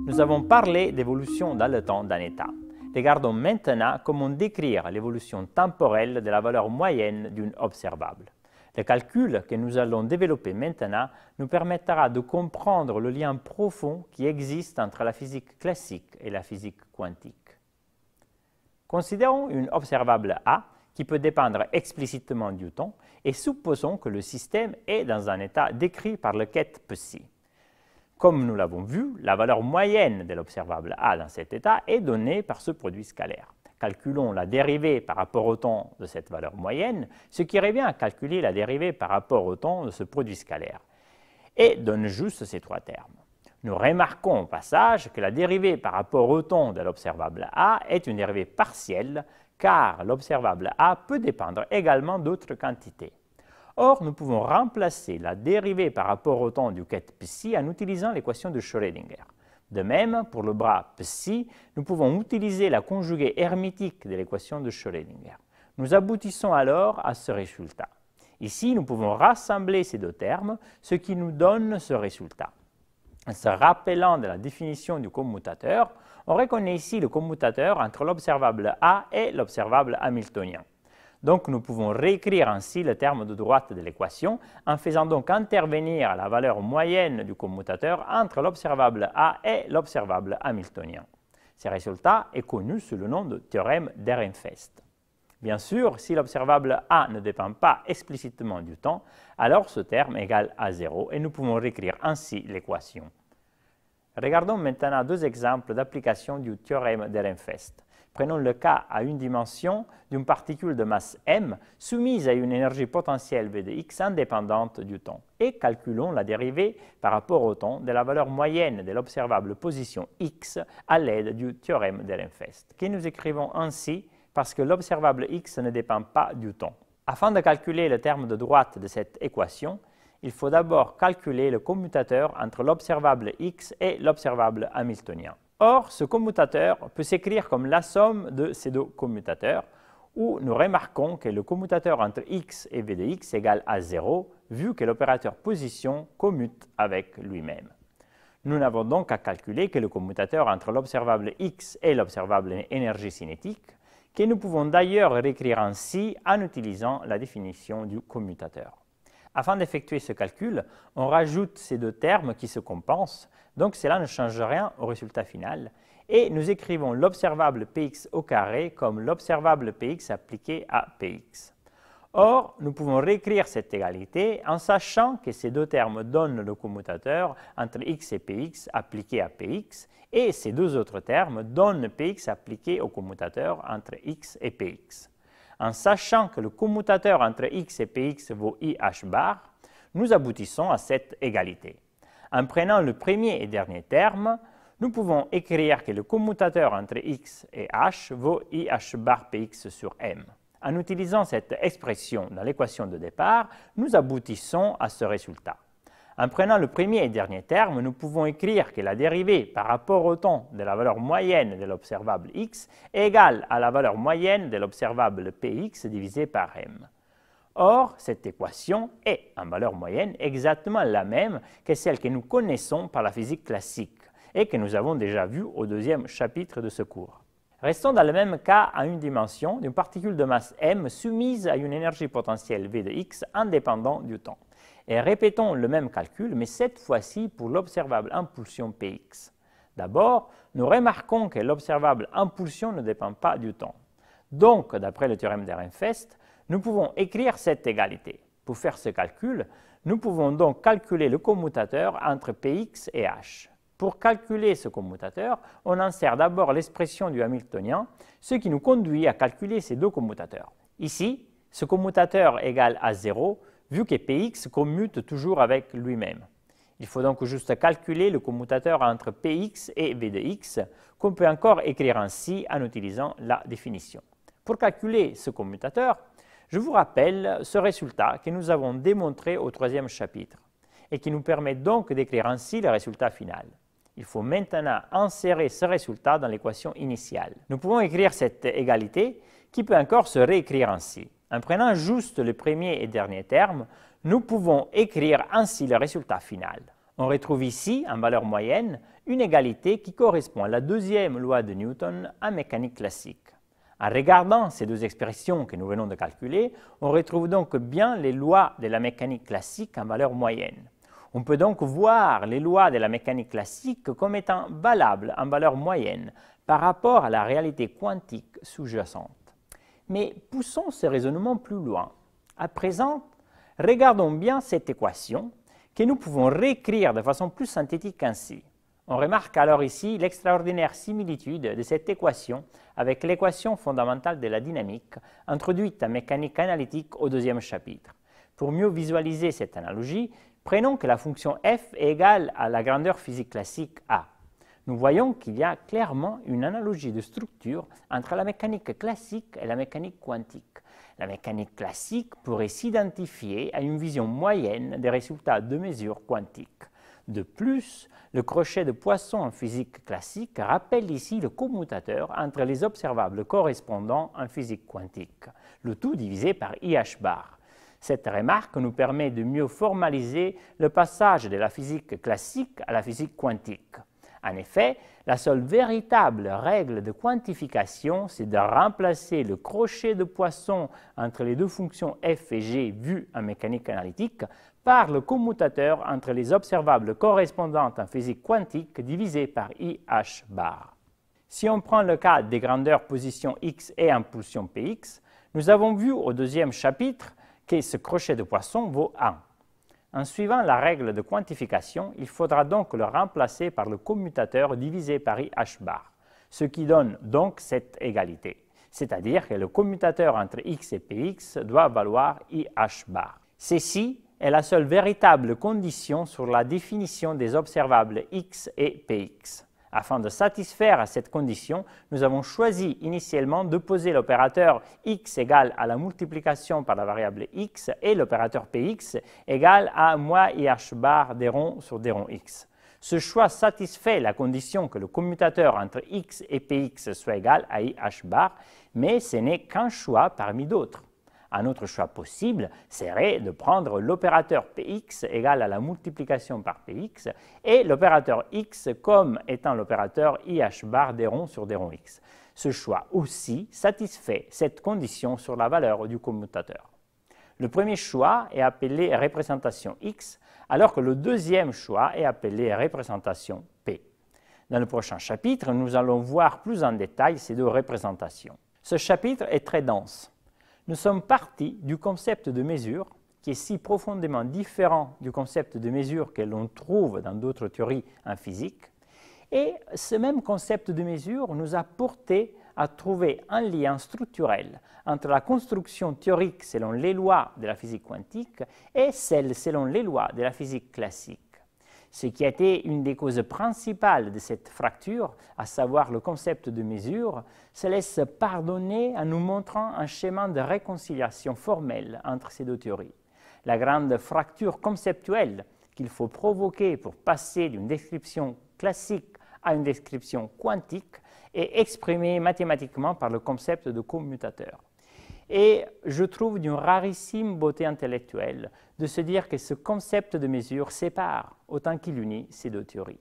Nous avons parlé d'évolution dans le temps d'un état. Regardons maintenant comment décrire l'évolution temporelle de la valeur moyenne d'une observable. Le calcul que nous allons développer maintenant nous permettra de comprendre le lien profond qui existe entre la physique classique et la physique quantique. Considérons une observable A qui peut dépendre explicitement du temps et supposons que le système est dans un état décrit par le quête Psi. Comme nous l'avons vu, la valeur moyenne de l'observable A dans cet état est donnée par ce produit scalaire. Calculons la dérivée par rapport au temps de cette valeur moyenne, ce qui revient à calculer la dérivée par rapport au temps de ce produit scalaire, et donne juste ces trois termes. Nous remarquons au passage que la dérivée par rapport au temps de l'observable A est une dérivée partielle, car l'observable A peut dépendre également d'autres quantités. Or, nous pouvons remplacer la dérivée par rapport au temps du quête Psi en utilisant l'équation de Schrödinger. De même, pour le bras Psi, nous pouvons utiliser la conjuguée hermétique de l'équation de Schrödinger. Nous aboutissons alors à ce résultat. Ici, nous pouvons rassembler ces deux termes, ce qui nous donne ce résultat. En se rappelant de la définition du commutateur, on reconnaît ici le commutateur entre l'observable A et l'observable hamiltonien. Donc, nous pouvons réécrire ainsi le terme de droite de l'équation en faisant donc intervenir la valeur moyenne du commutateur entre l'observable A et l'observable hamiltonien. Ce résultat est connu sous le nom de théorème d'Ehrenfest. Bien sûr, si l'observable A ne dépend pas explicitement du temps, alors ce terme est égal à 0 et nous pouvons réécrire ainsi l'équation. Regardons maintenant deux exemples d'application du théorème d'Ehrenfest. Prenons le cas à une dimension d'une particule de masse m soumise à une énergie potentielle V de x indépendante du temps et calculons la dérivée par rapport au temps de la valeur moyenne de l'observable position x à l'aide du théorème d'Ehrenfest, que nous écrivons ainsi parce que l'observable x ne dépend pas du temps. Afin de calculer le terme de droite de cette équation, il faut d'abord calculer le commutateur entre l'observable x et l'observable hamiltonien. Or, ce commutateur peut s'écrire comme la somme de ces deux commutateurs, où nous remarquons que le commutateur entre x et v de x égale à 0, vu que l'opérateur position commute avec lui-même. Nous n'avons donc à calculer que le commutateur entre l'observable x et l'observable énergie cinétique, que nous pouvons d'ailleurs réécrire ainsi en utilisant la définition du commutateur. Afin d'effectuer ce calcul, on rajoute ces deux termes qui se compensent, donc cela ne change rien au résultat final, et nous écrivons l'observable Px au carré comme l'observable Px appliqué à Px. Or, nous pouvons réécrire cette égalité en sachant que ces deux termes donnent le commutateur entre x et Px appliqué à Px, et ces deux autres termes donnent Px appliqué au commutateur entre x et Px. En sachant que le commutateur entre x et Px vaut IH bar, nous aboutissons à cette égalité. En prenant le premier et dernier terme, nous pouvons écrire que le commutateur entre x et h vaut IH bar Px sur m. En utilisant cette expression dans l'équation de départ, nous aboutissons à ce résultat. En prenant le premier et dernier terme, nous pouvons écrire que la dérivée par rapport au temps de la valeur moyenne de l'observable x est égale à la valeur moyenne de l'observable Px divisé par m. Or, cette équation est, en valeur moyenne, exactement la même que celle que nous connaissons par la physique classique et que nous avons déjà vue au deuxième chapitre de ce cours. Restons dans le même cas à une dimension d'une particule de masse m soumise à une énergie potentielle V de x indépendant du temps. Et répétons le même calcul, mais cette fois-ci pour l'observable impulsion Px. D'abord, nous remarquons que l'observable impulsion ne dépend pas du temps. Donc, d'après le théorème d'Ehrenfest, nous pouvons écrire cette égalité. Pour faire ce calcul, nous pouvons donc calculer le commutateur entre Px et h. Pour calculer ce commutateur, on insère d'abord l'expression du hamiltonien, ce qui nous conduit à calculer ces deux commutateurs. Ici, ce commutateur égale à 0, vu que Px commute toujours avec lui-même. Il faut donc juste calculer le commutateur entre Px et v de x, qu'on peut encore écrire ainsi en utilisant la définition. Pour calculer ce commutateur, je vous rappelle ce résultat que nous avons démontré au troisième chapitre et qui nous permet donc d'écrire ainsi le résultat final. Il faut maintenant insérer ce résultat dans l'équation initiale. Nous pouvons écrire cette égalité qui peut encore se réécrire ainsi. En prenant juste le premier et dernier terme, nous pouvons écrire ainsi le résultat final. On retrouve ici, en valeur moyenne, une égalité qui correspond à la deuxième loi de Newton en mécanique classique. En regardant ces deux expressions que nous venons de calculer, on retrouve donc bien les lois de la mécanique classique en valeur moyenne. On peut donc voir les lois de la mécanique classique comme étant valables en valeur moyenne par rapport à la réalité quantique sous-jacente. Mais poussons ce raisonnement plus loin. À présent, regardons bien cette équation que nous pouvons réécrire de façon plus synthétique ainsi. On remarque alors ici l'extraordinaire similitude de cette équation avec l'équation fondamentale de la dynamique introduite en mécanique analytique au deuxième chapitre. Pour mieux visualiser cette analogie, prenons que la fonction f est égale à la grandeur physique classique A. Nous voyons qu'il y a clairement une analogie de structure entre la mécanique classique et la mécanique quantique. La mécanique classique pourrait s'identifier à une vision moyenne des résultats de mesures quantiques. De plus, le crochet de Poisson en physique classique rappelle ici le commutateur entre les observables correspondants en physique quantique, le tout divisé par IH bar. Cette remarque nous permet de mieux formaliser le passage de la physique classique à la physique quantique. En effet, la seule véritable règle de quantification, c'est de remplacer le crochet de Poisson entre les deux fonctions f et g vues en mécanique analytique par le commutateur entre les observables correspondantes en physique quantique divisé par IH bar. Si on prend le cas des grandeurs position x et impulsion px, nous avons vu au deuxième chapitre que ce crochet de Poisson vaut 1. En suivant la règle de quantification, il faudra donc le remplacer par le commutateur divisé par IH bar, ce qui donne donc cette égalité, c'est-à-dire que le commutateur entre x et px doit valoir IH bar. Ceci est la seule véritable condition sur la définition des observables x et px. Afin de satisfaire à cette condition, nous avons choisi initialement de poser l'opérateur x égale à la multiplication par la variable x et l'opérateur px égale à moins IH bar d rond sur d rond x. Ce choix satisfait la condition que le commutateur entre x et px soit égal à IH bar, mais ce n'est qu'un choix parmi d'autres. Un autre choix possible serait de prendre l'opérateur Px égal à la multiplication par Px et l'opérateur x comme étant l'opérateur IH bar d rond sur d rond x. Ce choix aussi satisfait cette condition sur la valeur du commutateur. Le premier choix est appelé représentation x, alors que le deuxième choix est appelé représentation P. Dans le prochain chapitre, nous allons voir plus en détail ces deux représentations. Ce chapitre est très dense. Nous sommes partis du concept de mesure, qui est si profondément différent du concept de mesure que l'on trouve dans d'autres théories en physique, et ce même concept de mesure nous a porté à trouver un lien structurel entre la construction théorique selon les lois de la physique quantique et celle selon les lois de la physique classique. Ce qui a été une des causes principales de cette fracture, à savoir le concept de mesure, se laisse pardonner en nous montrant un schéma de réconciliation formelle entre ces deux théories. La grande fracture conceptuelle qu'il faut provoquer pour passer d'une description classique à une description quantique est exprimée mathématiquement par le concept de commutateur. Et je trouve d'une rarissime beauté intellectuelle de se dire que ce concept de mesure sépare autant qu'il unit ces deux théories.